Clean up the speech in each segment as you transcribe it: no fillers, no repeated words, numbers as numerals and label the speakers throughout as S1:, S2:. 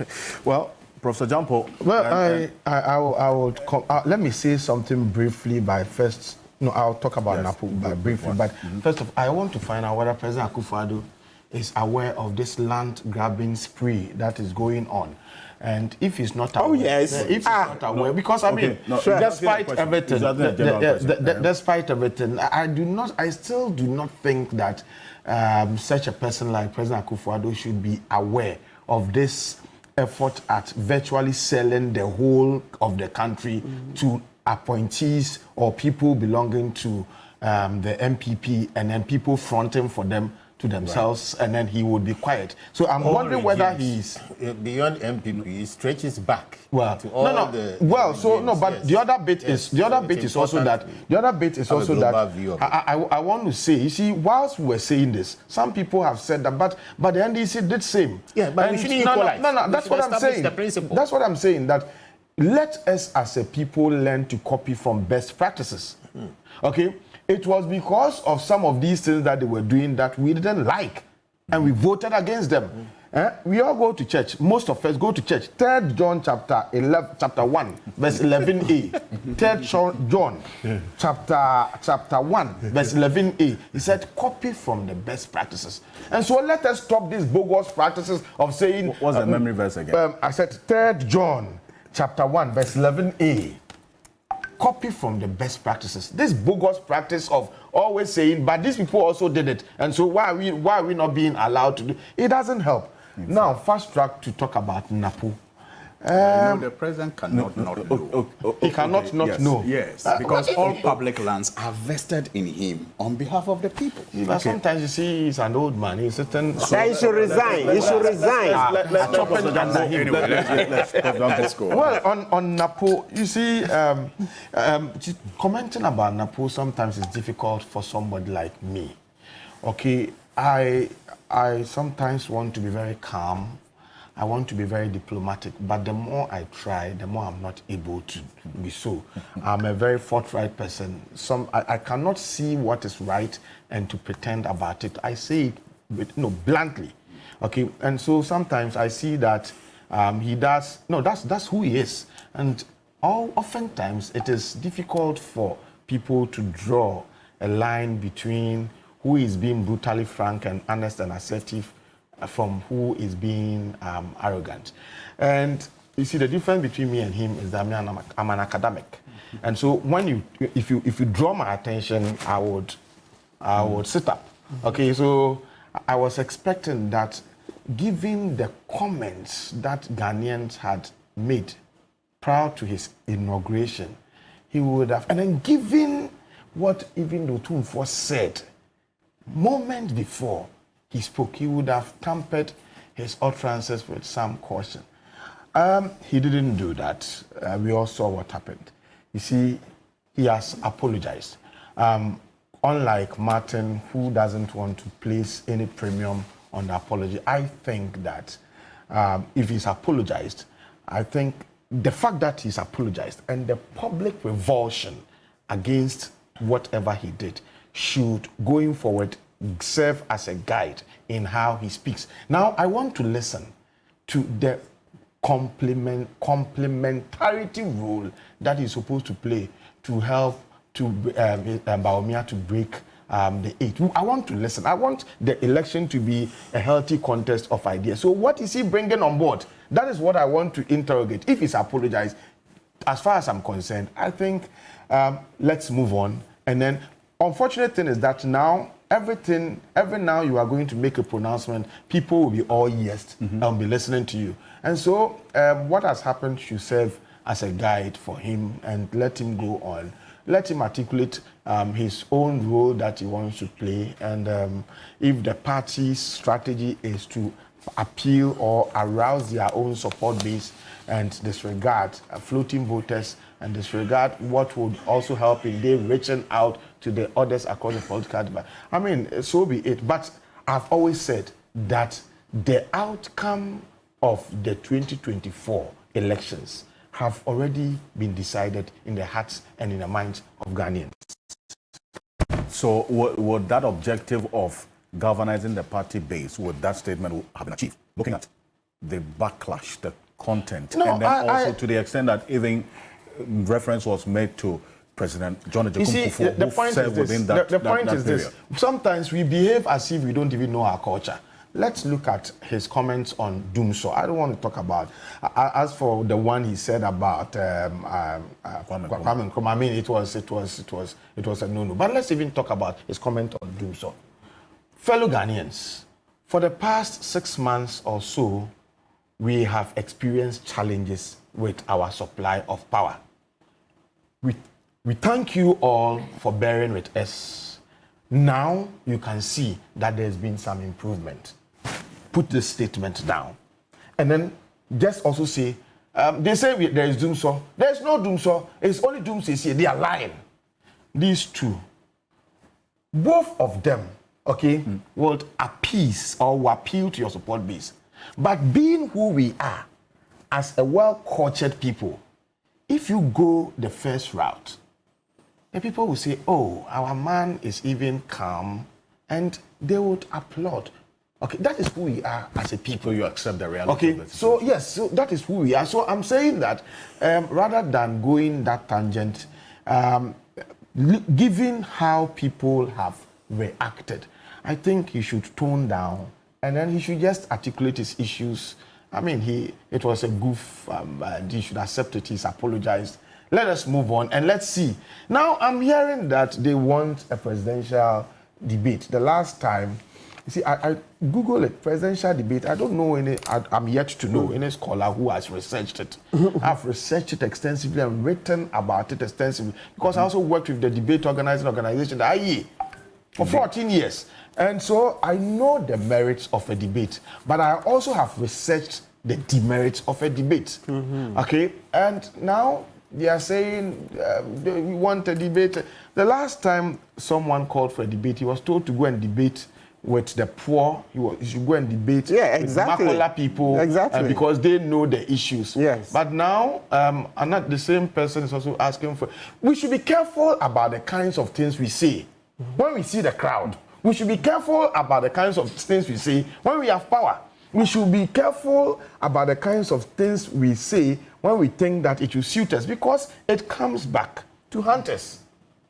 S1: Okay. Well, Professor Jampo.
S2: Well, I would let me say something briefly by first. No, I'll talk about Napo by briefly. But first of all, I want to find out whether President Akufo-Addo is aware of this land grabbing spree that is going on. And if he's not aware, if he's not aware, because I mean, despite everything, despite everything, I still do not think that such a person like President Akufo-Addo should be aware of this effort at virtually selling the whole of the country to appointees or people belonging to the MPP, and then people fronting for them to themselves, and then he would be quiet. So I'm wondering whether he's
S3: beyond MPP. He stretches back.
S2: Well,
S3: to all the
S2: but the other bit is also that I want to say, you see, whilst we were saying this, some people have said that, but the NDC did same.
S3: Yeah, but we shouldn't equalize.
S2: No, that's what I'm saying. That's what I'm saying. That let us as a people learn to copy from best practices. Okay. It was because of some of these things that they were doing that we didn't like, and we voted against them. We all go to church. Most of us go to church. 3 John chapter 1, verse 11a. 3 John chapter 1, verse 11a. He said, copy from the best practices. And so let us stop these bogus practices of saying...
S1: What's the memory verse again?
S2: I said 3 John chapter 1, verse 11a. Copy from the best practices. This bogus practice of always saying, but these people also did it, and so why are we not being allowed to do it? Doesn't help. Exactly. Now, fast track to talk about Napo.
S4: The president cannot not know.
S2: He cannot not know.
S4: Yes, because all public lands are vested in him on behalf of the people.
S2: But sometimes you see he's an old man. He's certain.
S5: He should resign. He should resign.
S4: Let's go.
S2: Well, on Napo, you see, commenting about Napo sometimes is difficult for somebody like me. Okay, I sometimes want to be very calm. I want to be very diplomatic, but the more I try, the more I'm not able to be so. I'm a very forthright person. I cannot see what is right and to pretend about it. I say it bluntly, okay? And so sometimes I see that he does, that's who he is. And oftentimes it is difficult for people to draw a line between who is being brutally frank and honest and assertive from who is being arrogant. And you see, the difference between me and him is that I'm an academic. And so when if you draw my attention, I would sit up. Okay, so I was expecting that, given the comments that Ghanaians had made prior to his inauguration, he would have, and then given what even Otumfuo said moments before he spoke, he would have tempered his utterances with some caution. He didn't do that. We all saw what happened. You see, he has apologized. Unlike Martin, who doesn't want to place any premium on the apology, I think that if he's apologized, I think the fact that he's apologized and the public revulsion against whatever he did should, going forward, serve as a guide in how he speaks. Now, I want to listen to the complementarity role that he's supposed to play to help to Bawumia to break the 8. I want to listen. I want the election to be a healthy contest of ideas. So what is he bringing on board? That is what I want to interrogate. If he's apologized, as far as I'm concerned, I think let's move on. And then, unfortunate thing is that now, every now you are going to make a pronouncement, people will be all yes and be listening to you. And so what has happened should serve as a guide for him and let him go on. Let him articulate his own role that he wants to play. And if the party's strategy is to appeal or arouse their own support base and disregard floating voters and disregard what would also help in them reaching out to the others across the political divide, I mean, so be it. But I've always said that the outcome of the 2024 elections have already been decided in the hearts and in the minds of Ghanaians.
S1: So would that objective of galvanizing the party base, would that statement have been achieved? Looking at the backlash, the content,
S2: No,
S1: and then also
S2: I-
S1: to the extent that even reference was made to President John
S2: You see,
S1: Kufuor,
S2: the
S1: who
S2: point
S1: served
S2: is this.
S1: within that,
S2: The point
S1: that
S2: is
S1: period.
S2: this. Sometimes we behave as if we don't even know our culture. Let's look at his comments on Doomsor. I don't want to talk about. As for the one he said about Kwame Nkrumah, I mean, it was a no-no. But let's even talk about his comment on Doomsor. Fellow Ghanaians, for the past 6 months or so, we have experienced challenges with our supply of power. We thank you all for bearing with us. Now you can see that there's been some improvement. Put this statement down. And then just also say, they say there is Doomsor. There's no Doomsor. It's only Doomsor here. They are lying. These two, both of them, okay, will appease or will appeal to your support base. But being who we are, as a well-cultured people, if you go the first route, the people will say, oh, our man is even calm, and they would applaud. Okay, that is who we are as a people.
S1: So you accept the reality
S2: Okay,
S1: of the
S2: so
S1: situation.
S2: yes, so that is who we are. So I'm saying that rather than going that tangent, given how people have reacted, I think he should tone down, and then he should just articulate his issues. I mean, it was a goof, and he should accept it. He's apologized. Let us move on and let's see. Now, I'm hearing that they want a presidential debate. The last time, you see, I Google it, presidential debate. I don't know any, I'm yet to know any scholar who has researched it. I've researched it extensively and written about it extensively because I also worked with the debate organizing organization, the IE, for 14 years. And so I know the merits of a debate, but I also have researched the demerits of a debate. Okay, and now they are saying we want a debate. The last time someone called for a debate, he was told to go and debate with the poor. He should go and debate with Makola people because they know the issues.
S5: Yes.
S2: But now, and not the same person is also asking for. We should be careful about the kinds of things we say when we see the crowd. We should be careful about the kinds of things we say when we have power. We should be careful about the kinds of things we say when we think that it will suit us, because it comes back to haunt us.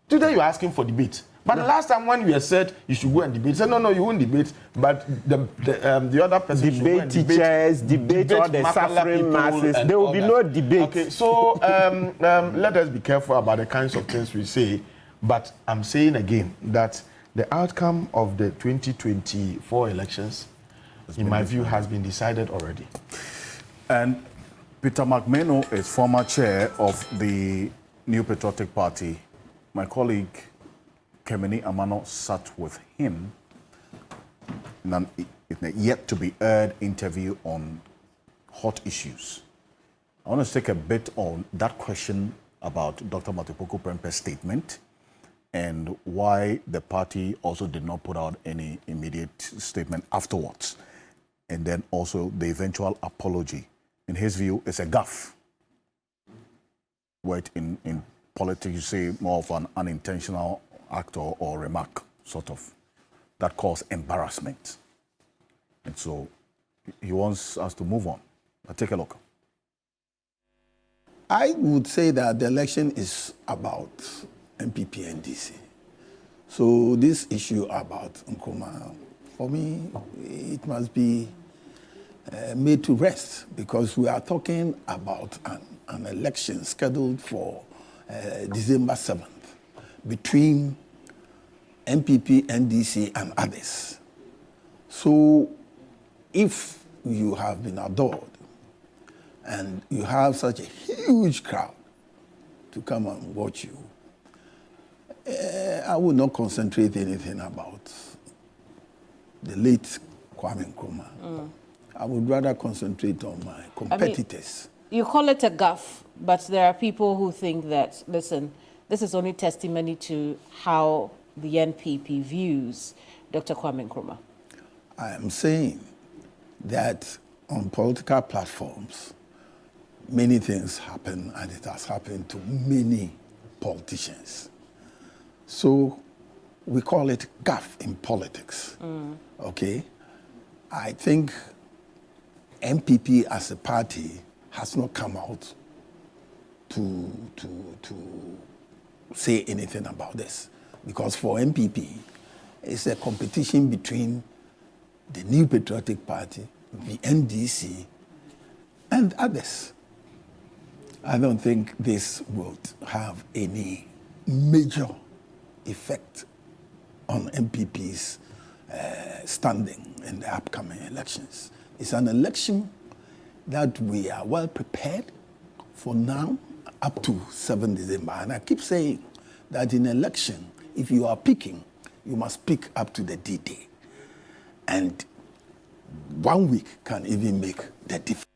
S2: Today you're asking for debate. But the last time when we said you should go and debate, said no, you won't debate, but the other person should go and
S5: teachers, debate all the
S2: Makala
S5: suffering
S2: people
S5: masses.
S2: and
S5: There will
S2: all
S5: be
S2: that.
S5: no debate.
S2: Okay, so let us be careful about the kinds of things we say. But I'm saying again that the outcome of the 2024 elections, in my view, has been decided already.
S1: And Peter McMeno is former chair of the New Patriotic Party. My colleague Kemeni Amano sat with him in a yet to be aired interview on hot issues. I want to take a bit on that question about Dr. Matipoko Prempe's statement and why the party also did not put out any immediate statement afterwards. And then also the eventual apology. In his view, it's a gaffe. Where in politics you say more of an unintentional act or remark, sort of, that caused embarrassment. And so he wants us to move on. But take a look.
S6: I would say that the election is about MPP and DC. So this issue about Nkrumah, for me, it must be made to rest, because we are talking about an election scheduled for December 7th between MPP, NDC, and others. So if you have been adored and you have such a huge crowd to come and watch you, I would not concentrate anything about the late Kwame Nkrumah. I would rather concentrate on my competitors.
S7: I mean, you call it a gaffe, but there are people who think that, listen, this is only testimony to how the NPP views Dr. Kwame Nkrumah.
S6: I am saying that on political platforms, many things happen, and it has happened to many politicians. So we call it gaffe in politics. Okay? I think MPP as a party has not come out to say anything about this. Because for MPP, it's a competition between the New Patriotic Party, the NDC, and others. I don't think this will have any major effect on MPP's standing in the upcoming elections. It's an election that we are well prepared for now up to 7 December. And I keep saying that in election, if you are picking, you must pick up to the D-Day. And 1 week can even make the difference.